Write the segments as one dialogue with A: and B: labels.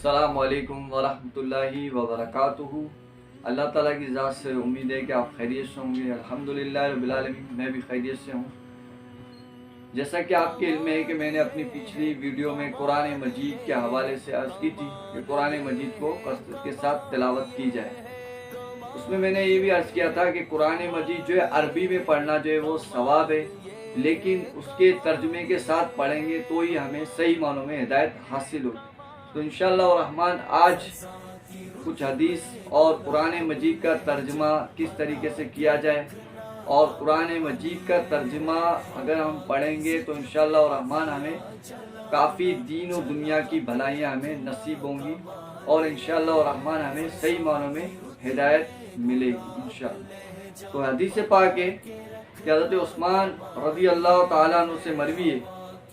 A: अस्सलाम वालेकुम वरहमतुल्लाहि वबरकातुहू। अल्लाह ताला की ज़ात से उम्मीद है कि आप खैरियत से होंगे। अल्हम्दुलिल्लाह रब्बिल आलमीन, मैं भी खैरियत से हूँ। जैसा कि आपके इल्म है कि मैंने अपनी पिछली वीडियो में कुरान मजीद के हवाले से अर्ज़ की थी कि कुरान मजीद को कसरत के साथ तिलावत की जाए। उसमें मैंने ये भी अर्ज़ किया था कि कुरान मजीद जो है अरबी में पढ़ना जो है वो सवाब है, लेकिन उसके तर्जुमे के साथ पढ़ेंगे तो ही हमें सही मानों में हिदायत हासिल होगी। तो इंशाअल्लाह रहमान आज कुछ हदीस और कुरान मजीद का तर्जुमा किस तरीके से किया जाए और कुरान मजीद का तर्जुमा अगर हम पढ़ेंगे तो इंशाअल्लाह रहमान हमें काफ़ी दीन और दुनिया की भलाइयाँ हमें नसीब होंगी और इंशाअल्लाह रहमान हमें सही मानों में हिदायत मिलेगी इंशाअल्लाह। तो हदीस पाक है कि हज़रत उस्मान रज़ी अल्लाह ताला अन्हु से मरवी है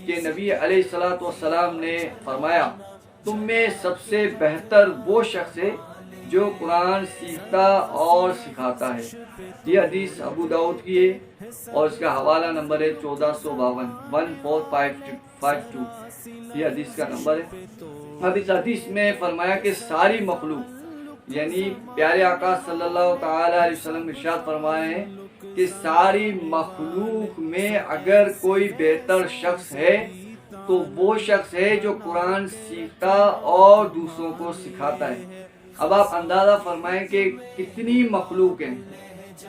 A: कि नबी अलैहिस्सलातु वस्सलाम ने फरमाया, तुम में सबसे बेहतर वो शख्स है जो कुरान सीखता और सिखाता है। ये हदीस अबू दाऊद की है और इसका हवाला नंबर है 1452 14552। ये हदीस का नंबर है। अब इस हदीस में फरमाया कि सारी मखलूक यानी प्यारे आका सल्लल्लाहु ताला अलैहि वसल्लम इरशाद फरमाए हैं कि सारी मखलूक में अगर कोई बेहतर शख्स है तो वो शख्स है जो कुरान सीखता और दूसरों को सिखाता है। अब आप अंदाज़ा फरमाएं कि कितनी मखलूक हैं,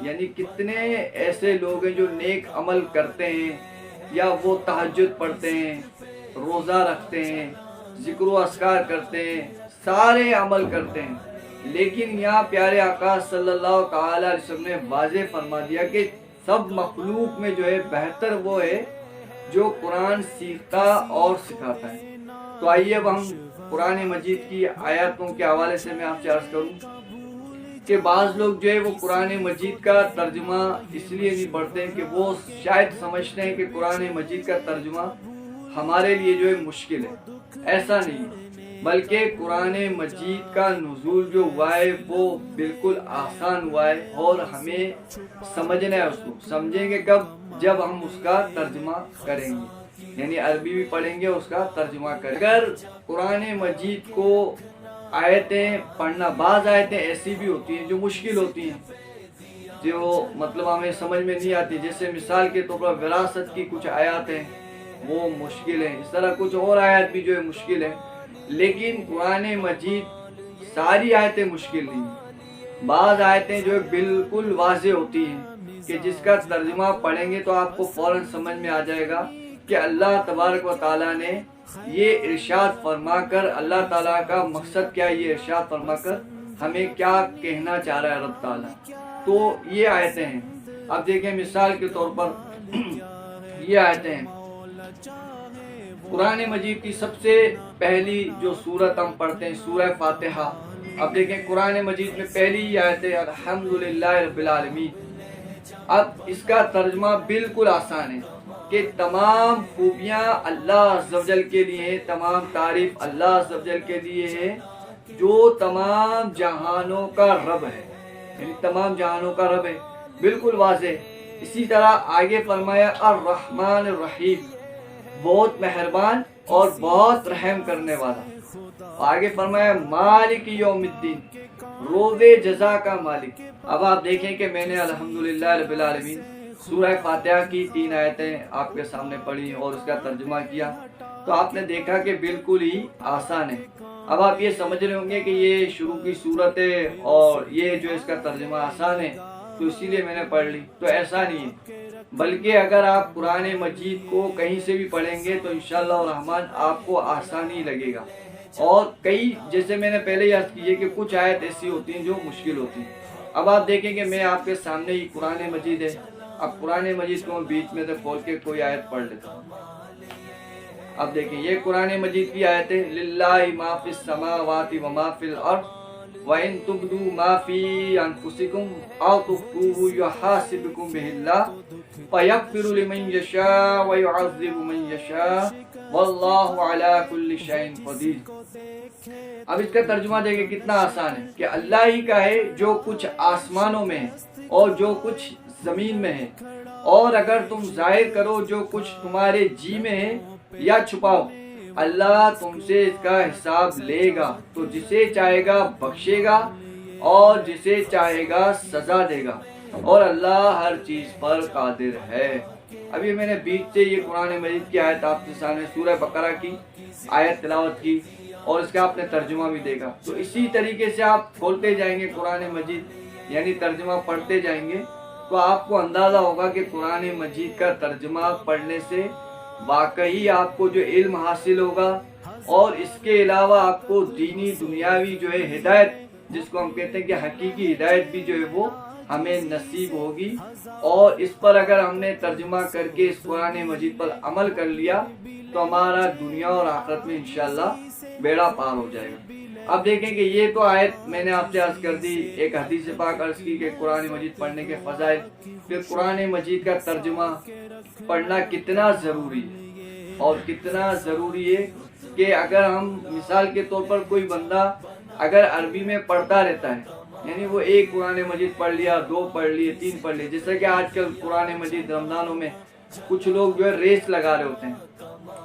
A: यानी कितने ऐसे लोग हैं जो नेक अमल करते हैं या वो तहज्जुद पढ़ते हैं, रोज़ा रखते हैं, ज़िक्र व अस्कार करते हैं, सारे अमल करते हैं, लेकिन यहाँ प्यारे आका सल्लल्लाहु अलैहि वसल्लम ने वाज़ेह फरमा दिया कि सब मखलूक में जो है बेहतर वो है जो कुरान सीखता और सिखाता है। तो आइए अब हम कुरान मजीद की आयतों के हवाले से मैं आपसे अर्ज़ करूं कि बाज़ लोग जो है वो कुरान मजीद का तर्जुमा इसलिए नहीं पढ़ते हैं कि वो शायद समझते हैं कि कुरान मजीद का तर्जुमा हमारे लिए जो है मुश्किल है। ऐसा नहीं है, बल्कि कुरान मजीद का नुज़ूल जो हुआ है वो बिल्कुल आसान हुआ है और हमें समझना है। उसको समझेंगे कब? जब हम उसका तर्जुमा करेंगे, यानी अरबी भी पढ़ेंगे उसका तर्जुमा करेंगे। अगर कुरान मजीद को आयतें पढ़ना, बाज़ आयतें ऐसी भी होती हैं जो मुश्किल होती हैं, जो मतलब हमें समझ में नहीं आती। जैसे मिसाल के तौर पर विरासत की कुछ आयत हैं वो मुश्किल है, इस तरह कुछ और आयत भी जो है मुश्किल है। लेकिन कुरान मजीद सारी आयतें मुश्किल नहीं हैं। बाज़ आयतें जो है बिल्कुल वाज़ेह होती हैं कि जिसका तर्जुमा पढ़ेंगे तो आपको फ़ौरन समझ में आ जाएगा कि अल्लाह तबारक व ताला ने ये इरशाद फरमाकर, अल्लाह ताला का मकसद क्या है, ये इरशाद फरमाकर हमें क्या कहना चाह रहा है रब ताला। तो ये आयतें हैं। अब देखें मिसाल के तौर पर ये आयतें हैं कुरान मजीद की सबसे पहली जो सूरत हम पढ़ते हैं सूरह फातिहा। अब देखें कुरान मजीद में पहली आयत है अल्हम्दुलिल्लाह रब्बिल आलमीन। अब इसका तर्जुमा बिल्कुल आसान है कि तमाम खूबियाँ अल्लाह अज़्ज़वजल के लिए है, तमाम तारीफ अल्लाह अज़्ज़वजल के लिए है जो तमाम जहानों का रब है, यानी तमाम जहानों का रब है, बिल्कुल वाज़ेह। इसी तरह आगे फरमाया अर्रहमान अर्रहीम, बहुत मेहरबान और बहुत रहम करने वाला। आगे फरमाया मालिक यौमिद्दीन, रोज़े जज़ा का मालिक। अब आप देखें कि मैंने अल्हम्दुलिल्लाह रब्बिल आलमीन सूरह फातिहा की 3 आयतें आपके सामने पढ़ी और उसका तर्जुमा किया, तो आपने देखा कि बिल्कुल ही आसान है। अब आप ये समझ रहे होंगे कि ये शुरू की सूरत है और ये जो इसका तर्जुमा आसान है तो इसीलिए मैंने पढ़ ली। तो ऐसा नहीं है, बल्कि अगर आप कुरान मजीद को कहीं से भी पढ़ेंगे तो इंशाअल्लाह रहमान आपको आसानी लगेगा। और कई, जैसे मैंने पहले ही अर्ज़ की है कि कुछ आयत ऐसी होती हैं जो मुश्किल होती हैं। अब आप देखेंगे मैं आपके सामने ही कुरान मजीद है। अब कुरान मजीद को मैं बीच में से खोल के कोई आयत पढ़ लेता हूँ। अब देखिए ये कुरान मजीद की आयत है लिल्लाहि मा फिस समावाति व मा फिल अर्द व इन तुब्दू मा फी अनफुसिकुम औ तुख्फूहु युहासिबकुम बिहिल्लाह फयगफिरु लिमन यशा व युअज़्ज़िबु मन यशा वल्लाहु अला कुल्लि शैइन क़दीर। अब इसका तर्जुमा देखिए कितना आसान है कि अल्लाह ही का है जो कुछ आसमानों में है और जो कुछ ज़मीन में है, और अगर तुम जाहिर करो जो कुछ तुम्हारे जी में है या छुपाओ, اللہ تم سے اس کا حساب لے گا، تو جسے چاہے گا بخشے گا اور جسے چاہے گا سزا دے گا، اور اللہ ہر چیز پر قادر ہے۔ ابھی میں نے بیچ سے یہ قرآن مجید کی آیت آپ کے سامنے سورہ بقرہ کی آیت تلاوت کی، اور اس کا آپ نے ترجمہ بھی دیکھا۔ تو اسی طریقے سے آپ کھولتے جائیں گے قرآن مجید، یعنی ترجمہ پڑھتے جائیں گے، تو آپ کو اندازہ ہوگا کہ قرآن مجید کا ترجمہ پڑھنے سے واقعی آپ کو جو علم حاصل ہوگا، اور اس کے علاوہ آپ کو دینی دنیاوی جو ہے ہدایت، جس کو ہم کہتے ہیں کہ حقیقی ہدایت بھی جو ہے وہ ہمیں نصیب ہوگی۔ اور اس پر اگر ہم نے ترجمہ کر کے اس قرآن مجید پر عمل کر لیا تو ہمارا دنیا اور آخرت میں انشاءاللہ بیڑا پار ہو جائے گا۔ اب دیکھیں کہ یہ تو آیت میں نے آپ سے عرض کر دی، ایک حدیث پاک عرض کی کہ قرآن مجید پڑھنے کے فضائل، پھر قرآن مجید کا ترجمہ پڑھنا کتنا ضروری ہے، اور کتنا ضروری ہے کہ اگر ہم مثال کے طور پر کوئی بندہ اگر عربی میں پڑھتا رہتا ہے، یعنی وہ ایک قرآن مجید پڑھ لیا، 2 پڑھ لیے، 3 پڑھ لیے، جیسا کہ آج کل قرآن مجید رمضانوں میں کچھ لوگ جو ہے ریس لگا رہے ہوتے ہیں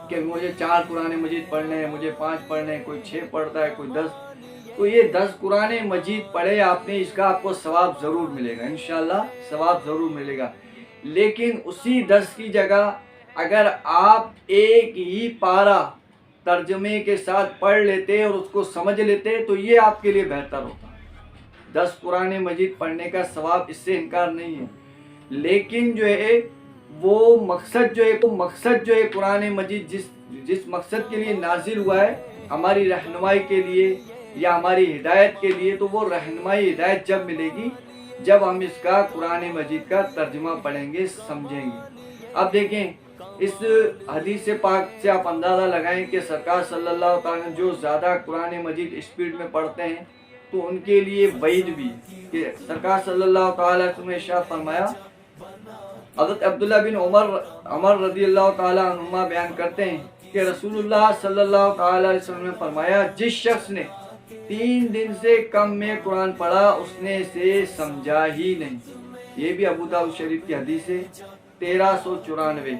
A: کہ مجھے 4 قرآن مجید پڑھنے ہیں، مجھے 5 پڑھنے ہیں، کوئی 6 پڑھتا ہے، کوئی 10۔ تو یہ 10 قرآن مجید پڑھے آپ نے، اس کا آپ کو ثواب ضرور ملے گا، انشاءاللہ ثواب ضرور ملے گا۔ لیکن اسی 10 کی جگہ اگر آپ ایک ہی پارہ ترجمے کے ساتھ پڑھ لیتے اور اس کو سمجھ لیتے تو یہ آپ کے لیے بہتر ہوتا۔ 10 قرآن مجید پڑھنے کا ثواب اس سے انکار نہیں ہے، لیکن جو ہے وہ مقصد جو ہے قرآن مجید جس مقصد کے لیے نازل ہوا ہے، ہماری رہنمائی کے لیے یا ہماری ہدایت کے لیے، تو وہ رہنمائی ہدایت جب ملے گی جب ہم اس کا قرآن مجید کا ترجمہ پڑھیں گے، سمجھیں گے۔ اب دیکھیں اس حدیث پاک سے آپ اندازہ لگائیں کہ سرکار صلی اللہ علیہ وسلم جو زیادہ قرآن مجید اسپیڈ میں پڑھتے ہیں تو ان کے لیے وعید بھی، کہ سرکار صلی اللہ علیہ وسلم نے ارشاد فرمایا، حضرت عبداللہ بن عمر رضی اللہ تعالیٰ عنہما بیان کرتے ہیں کہ رسول اللہ صلی اللہ علیہ وسلم نے فرمایا، جس شخص نے 3 دن سے کم میں قرآن پڑھا اس نے اسے سمجھا ہی نہیں۔ یہ بھی ابو داؤد شریف کی حدیث ہے، 1394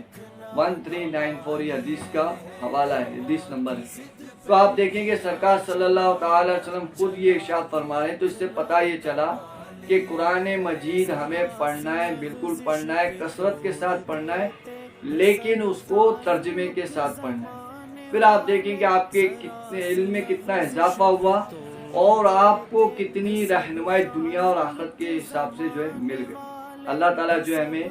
A: 1394 یہ حدیث کا حوالہ ہے، حدیث نمبر ہے۔ تو آپ دیکھیں کہ سرکار صلی اللہ علیہ وسلم خود یہ ارشاد فرما رہے ہیں، تو اس سے پتہ یہ چلا کہ قرآن مجید ہمیں پڑھنا ہے، بالکل پڑھنا ہے، کثرت کے ساتھ پڑھنا ہے، لیکن اس کو ترجمے کے ساتھ پڑھنا ہے۔ پھر آپ دیکھیں کہ آپ کے کتنے علم میں کتنا اضافہ ہوا، اور آپ کو کتنی رہنمائی دنیا اور آخرت کے حساب سے جو ہے مل گئی۔ اللہ تعالیٰ جو ہے ہمیں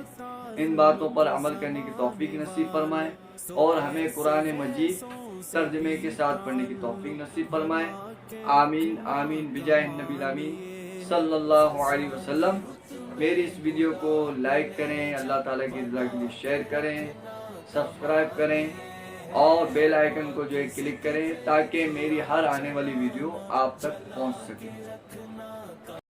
A: ان باتوں پر عمل کرنے کی توفیق نصیب فرمائے، اور ہمیں قرآن مجید ترجمے کے ساتھ پڑھنے کی توفیق نصیب فرمائے۔ آمین آمین بجائے النبی الامین صلی اللہ علیہ وسلم۔ میری اس ویڈیو کو لائک کریں، اللہ تعالیٰ کی رضا کے لیے شیئر کریں، سبسکرائب کریں، اور بیل آئیکن کو جو ہے کلک کریں تاکہ میری ہر آنے والی ویڈیو آپ تک پہنچ سکے۔